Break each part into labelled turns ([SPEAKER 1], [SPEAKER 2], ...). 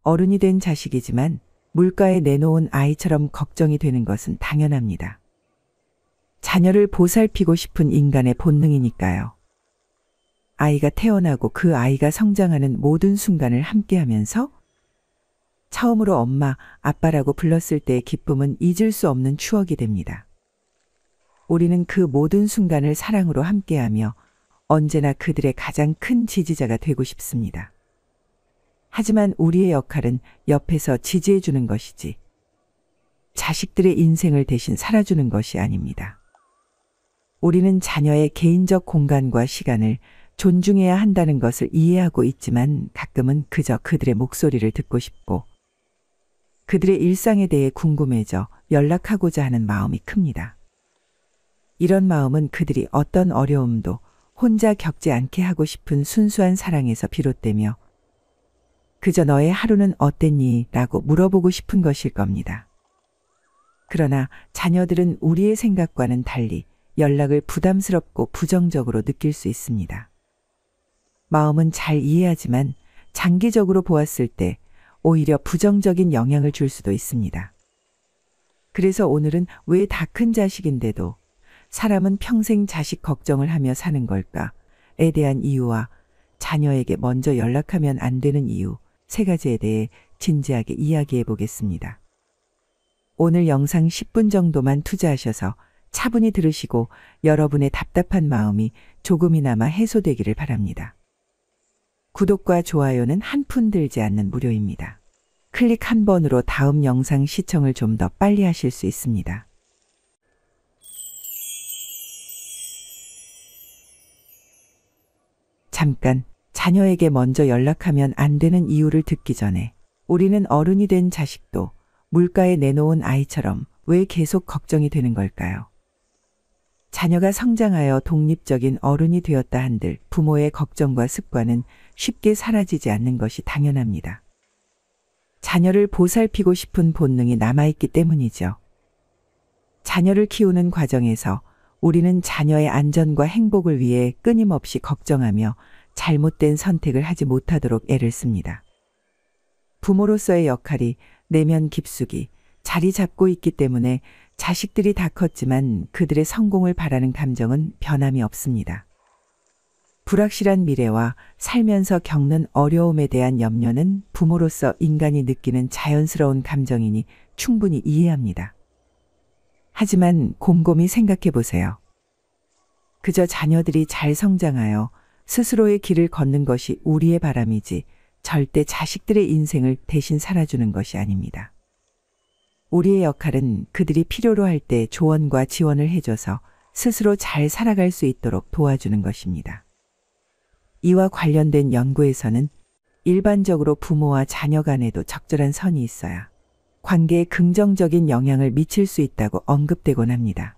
[SPEAKER 1] 어른이 된 자식이지만 물가에 내놓은 아이처럼 걱정이 되는 것은 당연합니다. 자녀를 보살피고 싶은 인간의 본능이니까요. 아이가 태어나고 그 아이가 성장하는 모든 순간을 함께하면서 처음으로 엄마, 아빠라고 불렀을 때의 기쁨은 잊을 수 없는 추억이 됩니다. 우리는 그 모든 순간을 사랑으로 함께하며 언제나 그들의 가장 큰 지지자가 되고 싶습니다. 하지만 우리의 역할은 옆에서 지지해 주는 것이지 자식들의 인생을 대신 살아주는 것이 아닙니다. 우리는 자녀의 개인적 공간과 시간을 존중해야 한다는 것을 이해하고 있지만 가끔은 그저 그들의 목소리를 듣고 싶고 그들의 일상에 대해 궁금해져 연락하고자 하는 마음이 큽니다. 이런 마음은 그들이 어떤 어려움도 혼자 겪지 않게 하고 싶은 순수한 사랑에서 비롯되며 그저 너의 하루는 어땠니? 라고 물어보고 싶은 것일 겁니다. 그러나 자녀들은 우리의 생각과는 달리 연락을 부담스럽고 부정적으로 느낄 수 있습니다. 마음은 잘 이해하지만 장기적으로 보았을 때 오히려 부정적인 영향을 줄 수도 있습니다. 그래서 오늘은 왜 다 큰 자식인데도 사람은 평생 자식 걱정을 하며 사는 걸까에 대한 이유와 자녀에게 먼저 연락하면 안 되는 이유 3가지에 대해 진지하게 이야기해 보겠습니다. 오늘 영상 10분 정도만 투자하셔서 차분히 들으시고 여러분의 답답한 마음이 조금이나마 해소되기를 바랍니다. 구독과 좋아요는 한 푼 들지 않는 무료입니다. 클릭 한 번으로 다음 영상 시청을 좀 더 빨리 하실 수 있습니다. 잠깐, 자녀에게 먼저 연락하면 안 되는 이유를 듣기 전에 우리는 어른이 된 자식도 물가에 내놓은 아이처럼 왜 계속 걱정이 되는 걸까요? 자녀가 성장하여 독립적인 어른이 되었다 한들 부모의 걱정과 습관은 쉽게 사라지지 않는 것이 당연합니다. 자녀를 보살피고 싶은 본능이 남아있기 때문이죠. 자녀를 키우는 과정에서 우리는 자녀의 안전과 행복을 위해 끊임없이 걱정하며 잘못된 선택을 하지 못하도록 애를 씁니다. 부모로서의 역할이 내면 깊숙이 자리 잡고 있기 때문에 자식들이 다 컸지만 그들의 성공을 바라는 감정은 변함이 없습니다. 불확실한 미래와 살면서 겪는 어려움에 대한 염려는 부모로서 인간이 느끼는 자연스러운 감정이니 충분히 이해합니다. 하지만 곰곰이 생각해 보세요. 그저 자녀들이 잘 성장하여 스스로의 길을 걷는 것이 우리의 바람이지 절대 자식들의 인생을 대신 살아주는 것이 아닙니다. 우리의 역할은 그들이 필요로 할 때 조언과 지원을 해줘서 스스로 잘 살아갈 수 있도록 도와주는 것입니다. 이와 관련된 연구에서는 일반적으로 부모와 자녀 간에도 적절한 선이 있어야 관계에 긍정적인 영향을 미칠 수 있다고 언급되곤 합니다.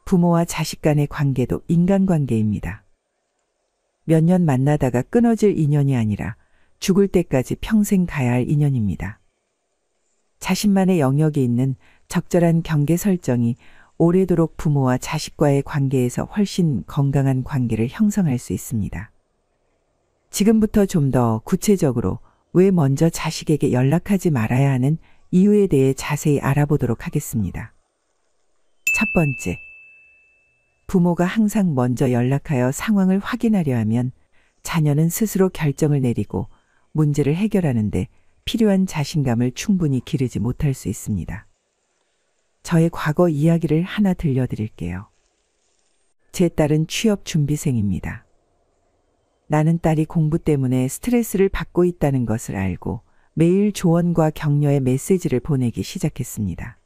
[SPEAKER 1] 부모와 자식 간의 관계도 인간관계입니다. 몇 년 만나다가 끊어질 인연이 아니라 죽을 때까지 평생 가야 할 인연입니다. 자신만의 영역이 있는 적절한 경계 설정이 오래도록 부모와 자식과의 관계에서 훨씬 건강한 관계를 형성할 수 있습니다. 지금부터 좀 더 구체적으로 왜 먼저 자식에게 연락하지 말아야 하는 이유에 대해 자세히 알아보도록 하겠습니다. 첫 번째, 부모가 항상 먼저 연락하여 상황을 확인하려 하면 자녀는 스스로 결정을 내리고 문제를 해결하는데 필요한 자신감을 충분히 기르지 못할 수 있습니다. 저의 과거 이야기를 하나 들려드릴게요. 제 딸은 취업 준비생입니다. 나는 딸이 공부 때문에 스트레스를 받고 있다는 것을 알고 매일 조언과 격려의 메시지를 보내기 시작했습니다.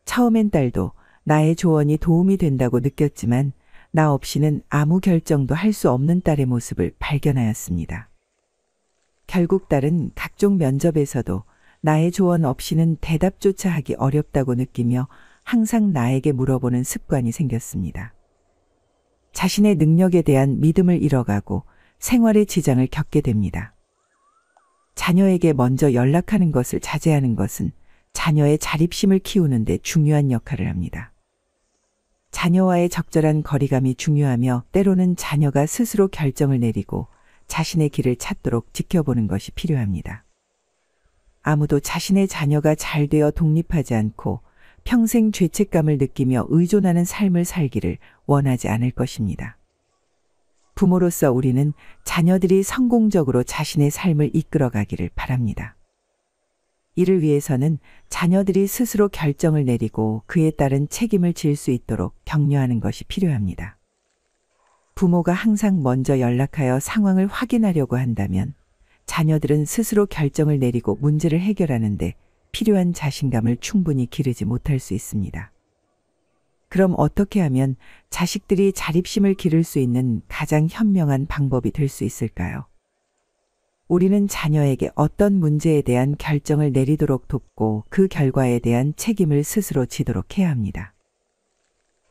[SPEAKER 1] 처음엔 딸도 나의 조언이 도움이 된다고 느꼈지만 나 없이는 아무 결정도 할 수 없는 딸의 모습을 발견하였습니다. 결국 딸은 각종 면접에서도 나의 조언 없이는 대답조차 하기 어렵다고 느끼며 항상 나에게 물어보는 습관이 생겼습니다. 자신의 능력에 대한 믿음을 잃어가고 생활에 지장을 겪게 됩니다. 자녀에게 먼저 연락하는 것을 자제하는 것은 자녀의 자립심을 키우는 데 중요한 역할을 합니다. 자녀와의 적절한 거리감이 중요하며 때로는 자녀가 스스로 결정을 내리고 자신의 길을 찾도록 지켜보는 것이 필요합니다. 아무도 자신의 자녀가 잘 되어 독립하지 않고 평생 죄책감을 느끼며 의존하는 삶을 살기를 원하지 않을 것입니다. 부모로서 우리는 자녀들이 성공적으로 자신의 삶을 이끌어가기를 바랍니다. 이를 위해서는 자녀들이 스스로 결정을 내리고 그에 따른 책임을 질 수 있도록 격려하는 것이 필요합니다. 부모가 항상 먼저 연락하여 상황을 확인하려고 한다면 자녀들은 스스로 결정을 내리고 문제를 해결하는데 필요한 자신감을 충분히 기르지 못할 수 있습니다. 그럼 어떻게 하면 자식들이 자립심을 기를 수 있는 가장 현명한 방법이 될 수 있을까요? 우리는 자녀에게 어떤 문제에 대한 결정을 내리도록 돕고 그 결과에 대한 책임을 스스로 지도록 해야 합니다.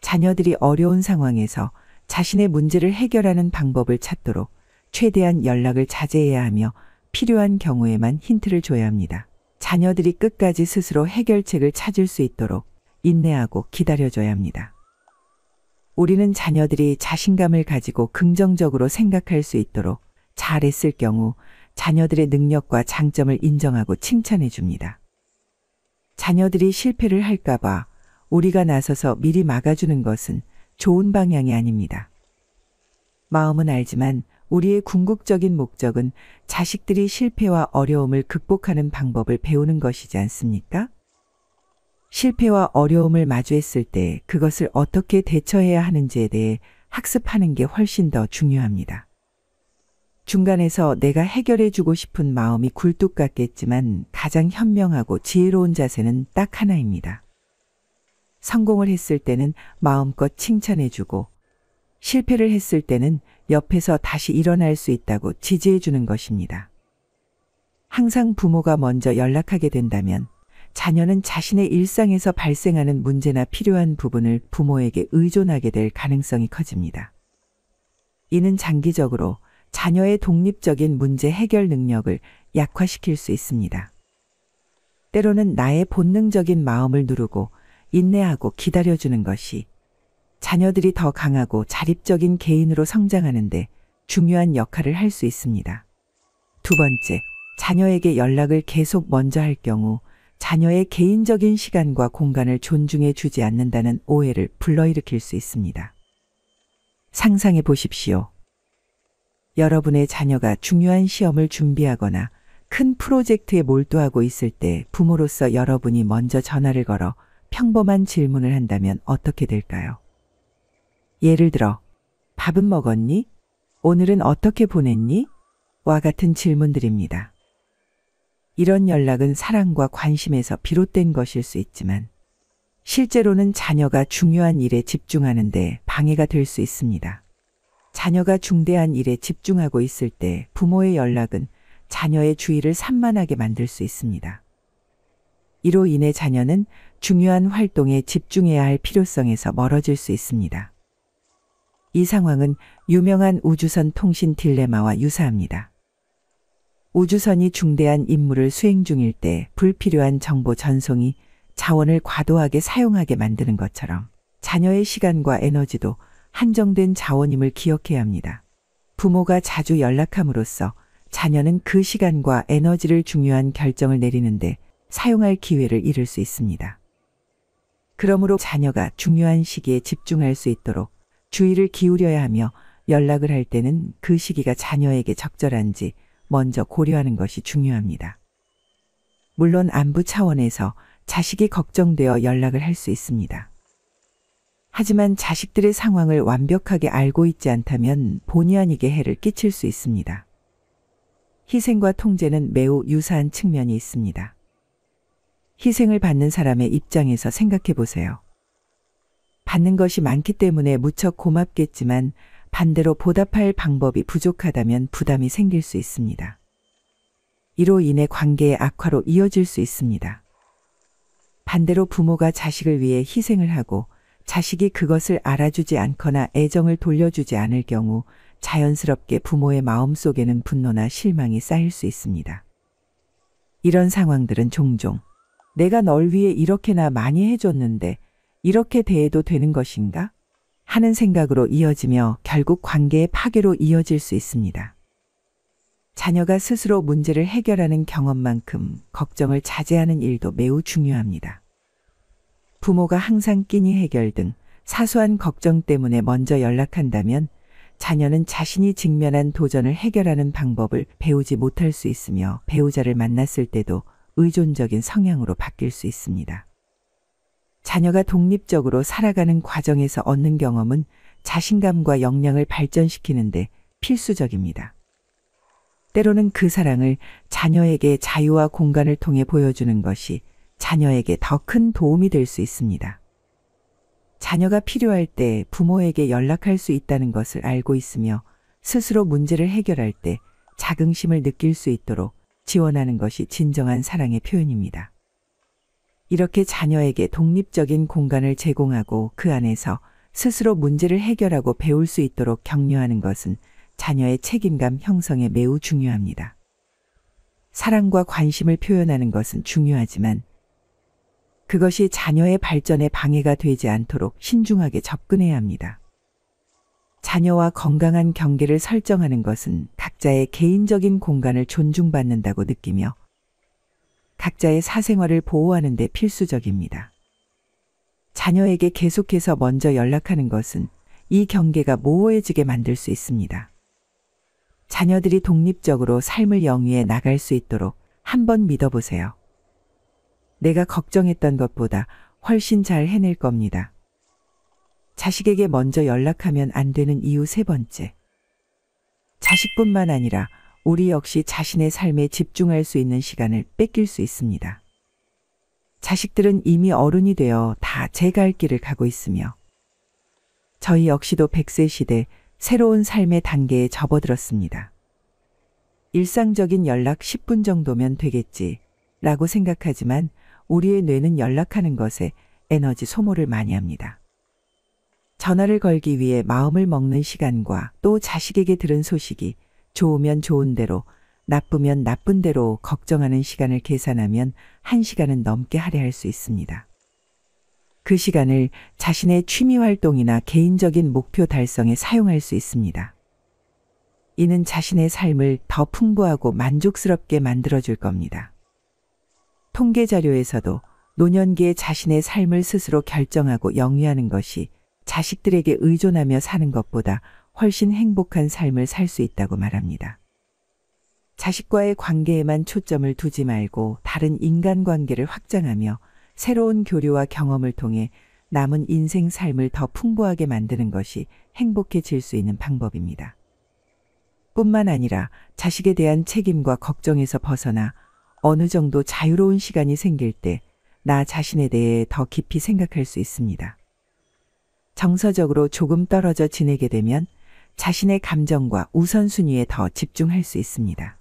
[SPEAKER 1] 자녀들이 어려운 상황에서 자신의 문제를 해결하는 방법을 찾도록 최대한 연락을 자제해야 하며 필요한 경우에만 힌트를 줘야 합니다. 자녀들이 끝까지 스스로 해결책을 찾을 수 있도록 인내하고 기다려줘야 합니다. 우리는 자녀들이 자신감을 가지고 긍정적으로 생각할 수 있도록 잘했을 경우 자녀들의 능력과 장점을 인정하고 칭찬해 줍니다. 자녀들이 실패를 할까봐 우리가 나서서 미리 막아주는 것은 좋은 방향이 아닙니다. 마음은 알지만 우리의 궁극적인 목적은 자식들이 실패와 어려움을 극복하는 방법을 배우는 것이지 않습니까? 실패와 어려움을 마주했을 때 그것을 어떻게 대처해야 하는지에 대해 학습하는 게 훨씬 더 중요합니다. 중간에서 내가 해결해 주고 싶은 마음이 굴뚝 같겠지만 가장 현명하고 지혜로운 자세는 딱 하나입니다. 성공을 했을 때는 마음껏 칭찬해 주고 실패를 했을 때는 옆에서 다시 일어날 수 있다고 지지해 주는 것입니다. 항상 부모가 먼저 연락하게 된다면 자녀는 자신의 일상에서 발생하는 문제나 필요한 부분을 부모에게 의존하게 될 가능성이 커집니다. 이는 장기적으로 자녀의 독립적인 문제 해결 능력을 약화시킬 수 있습니다. 때로는 나의 본능적인 마음을 누르고 인내하고 기다려주는 것이 자녀들이 더 강하고 자립적인 개인으로 성장하는데 중요한 역할을 할 수 있습니다. 두 번째, 자녀에게 연락을 계속 먼저 할 경우 자녀의 개인적인 시간과 공간을 존중해 주지 않는다는 오해를 불러일으킬 수 있습니다. 상상해 보십시오. 여러분의 자녀가 중요한 시험을 준비하거나 큰 프로젝트에 몰두하고 있을 때 부모로서 여러분이 먼저 전화를 걸어 평범한 질문을 한다면 어떻게 될까요? 예를 들어, 밥은 먹었니? 오늘은 어떻게 보냈니? 와 같은 질문들입니다. 이런 연락은 사랑과 관심에서 비롯된 것일 수 있지만 실제로는 자녀가 중요한 일에 집중하는데 방해가 될 수 있습니다. 자녀가 중대한 일에 집중하고 있을 때 부모의 연락은 자녀의 주의를 산만하게 만들 수 있습니다. 이로 인해 자녀는 중요한 활동에 집중해야 할 필요성에서 멀어질 수 있습니다. 이 상황은 유명한 우주선 통신 딜레마와 유사합니다. 우주선이 중대한 임무를 수행 중일 때 불필요한 정보 전송이 자원을 과도하게 사용하게 만드는 것처럼 자녀의 시간과 에너지도 한정된 자원임을 기억해야 합니다. 부모가 자주 연락함으로써 자녀는 그 시간과 에너지를 중요한 결정을 내리는데 사용할 기회를 잃을 수 있습니다. 그러므로 자녀가 중요한 시기에 집중할 수 있도록 주의를 기울여야 하며 연락을 할 때는 그 시기가 자녀에게 적절한지 먼저 고려하는 것이 중요합니다. 물론 안부 차원에서 자식이 걱정되어 연락을 할 수 있습니다. 하지만 자식들의 상황을 완벽하게 알고 있지 않다면 본의 아니게 해를 끼칠 수 있습니다. 희생과 통제는 매우 유사한 측면이 있습니다. 희생을 받는 사람의 입장에서 생각해 보세요. 받는 것이 많기 때문에 무척 고맙겠지만 반대로 보답할 방법이 부족하다면 부담이 생길 수 있습니다. 이로 인해 관계의 악화로 이어질 수 있습니다. 반대로 부모가 자식을 위해 희생을 하고 자식이 그것을 알아주지 않거나 애정을 돌려주지 않을 경우 자연스럽게 부모의 마음속에는 분노나 실망이 쌓일 수 있습니다. 이런 상황들은 종종 내가 널 위해 이렇게나 많이 해줬는데 이렇게 대해도 되는 것인가? 하는 생각으로 이어지며 결국 관계의 파괴로 이어질 수 있습니다. 자녀가 스스로 문제를 해결하는 경험만큼 걱정을 자제하는 일도 매우 중요합니다. 부모가 항상 끼니 해결 등 사소한 걱정 때문에 먼저 연락한다면 자녀는 자신이 직면한 도전을 해결하는 방법을 배우지 못할 수 있으며 배우자를 만났을 때도 의존적인 성향으로 바뀔 수 있습니다. 자녀가 독립적으로 살아가는 과정에서 얻는 경험은 자신감과 역량을 발전시키는데 필수적입니다. 때로는 그 사랑을 자녀에게 자유와 공간을 통해 보여주는 것이 자녀에게 더 큰 도움이 될 수 있습니다. 자녀가 필요할 때 부모에게 연락할 수 있다는 것을 알고 있으며 스스로 문제를 해결할 때 자긍심을 느낄 수 있도록 지원하는 것이 진정한 사랑의 표현입니다. 이렇게 자녀에게 독립적인 공간을 제공하고 그 안에서 스스로 문제를 해결하고 배울 수 있도록 격려하는 것은 자녀의 책임감 형성에 매우 중요합니다. 사랑과 관심을 표현하는 것은 중요하지만 그것이 자녀의 발전에 방해가 되지 않도록 신중하게 접근해야 합니다. 자녀와 건강한 경계를 설정하는 것은 각자의 개인적인 공간을 존중받는다고 느끼며 각자의 사생활을 보호하는 데 필수적입니다. 자녀에게 계속해서 먼저 연락하는 것은 이 경계가 모호해지게 만들 수 있습니다. 자녀들이 독립적으로 삶을 영위해 나갈 수 있도록 한번 믿어보세요. 내가 걱정했던 것보다 훨씬 잘 해낼 겁니다. 자식에게 먼저 연락하면 안 되는 이유 세 번째. 자식뿐만 아니라 우리 역시 자신의 삶에 집중할 수 있는 시간을 뺏길 수 있습니다. 자식들은 이미 어른이 되어 다 제 갈 길을 가고 있으며 저희 역시도 100세 시대 새로운 삶의 단계에 접어들었습니다. 일상적인 연락 10분 정도면 되겠지 라고 생각하지만 우리의 뇌는 연락하는 것에 에너지 소모를 많이 합니다. 전화를 걸기 위해 마음을 먹는 시간과 또 자식에게 들은 소식이 좋으면 좋은 대로 나쁘면 나쁜 대로 걱정하는 시간을 계산하면 1시간은 넘게 할애할 수 있습니다. 그 시간을 자신의 취미 활동이나 개인적인 목표 달성에 사용할 수 있습니다. 이는 자신의 삶을 더 풍부하고 만족스럽게 만들어줄 겁니다. 통계 자료에서도 노년기에 자신의 삶을 스스로 결정하고 영위하는 것이 자식들에게 의존하며 사는 것보다 훨씬 행복한 삶을 살 수 있다고 말합니다. 자식과의 관계에만 초점을 두지 말고 다른 인간관계를 확장하며 새로운 교류와 경험을 통해 남은 인생 삶을 더 풍부하게 만드는 것이 행복해질 수 있는 방법입니다. 뿐만 아니라 자식에 대한 책임과 걱정에서 벗어나 어느 정도 자유로운 시간이 생길 때 나 자신에 대해 더 깊이 생각할 수 있습니다. 정서적으로 조금 떨어져 지내게 되면 자신의 감정과 우선순위에 더 집중할 수 있습니다.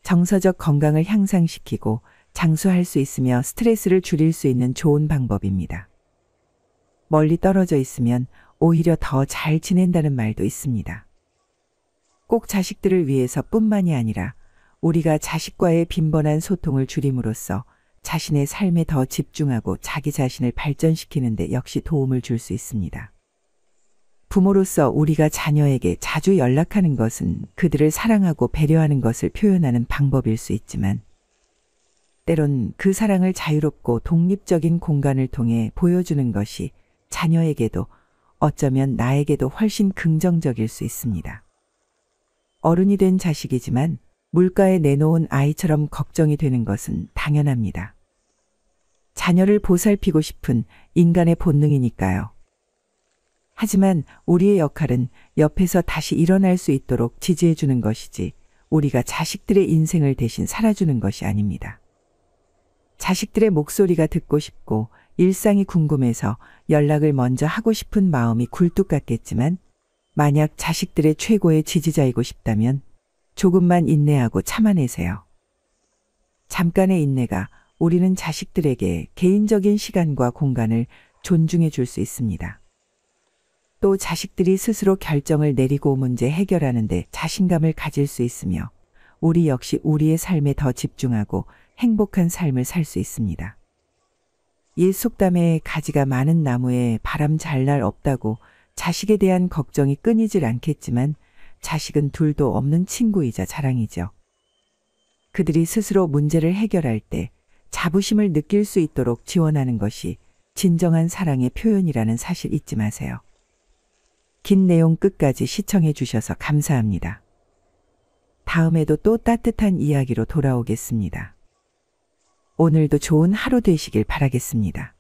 [SPEAKER 1] 정서적 건강을 향상시키고 장수할 수 있으며 스트레스를 줄일 수 있는 좋은 방법입니다. 멀리 떨어져 있으면 오히려 더 잘 지낸다는 말도 있습니다. 꼭 자식들을 위해서뿐만이 아니라 우리가 자식과의 빈번한 소통을 줄임으로써 자신의 삶에 더 집중하고 자기 자신을 발전시키는 데 역시 도움을 줄 수 있습니다. 부모로서 우리가 자녀에게 자주 연락하는 것은 그들을 사랑하고 배려하는 것을 표현하는 방법일 수 있지만 때론 그 사랑을 자유롭고 독립적인 공간을 통해 보여주는 것이 자녀에게도 어쩌면 나에게도 훨씬 긍정적일 수 있습니다. 어른이 된 자식이지만 물가에 내놓은 아이처럼 걱정이 되는 것은 당연합니다. 자녀를 보살피고 싶은 인간의 본능이니까요. 하지만 우리의 역할은 옆에서 다시 일어날 수 있도록 지지해 주는 것이지 우리가 자식들의 인생을 대신 살아주는 것이 아닙니다. 자식들의 목소리가 듣고 싶고 일상이 궁금해서 연락을 먼저 하고 싶은 마음이 굴뚝 같겠지만 만약 자식들의 최고의 지지자이고 싶다면 조금만 인내하고 참아내세요. 잠깐의 인내가 우리는 자식들에게 개인적인 시간과 공간을 존중해 줄 수 있습니다. 또 자식들이 스스로 결정을 내리고 문제 해결하는 데 자신감을 가질 수 있으며 우리 역시 우리의 삶에 더 집중하고 행복한 삶을 살 수 있습니다. 옛 속담에 가지가 많은 나무에 바람 잘 날 없다고 자식에 대한 걱정이 끊이질 않겠지만 자식은 둘도 없는 친구이자 자랑이죠. 그들이 스스로 문제를 해결할 때 자부심을 느낄 수 있도록 지원하는 것이 진정한 사랑의 표현이라는 사실 잊지 마세요. 긴 내용 끝까지 시청해 주셔서 감사합니다. 다음에도 또 따뜻한 이야기로 돌아오겠습니다. 오늘도 좋은 하루 되시길 바라겠습니다.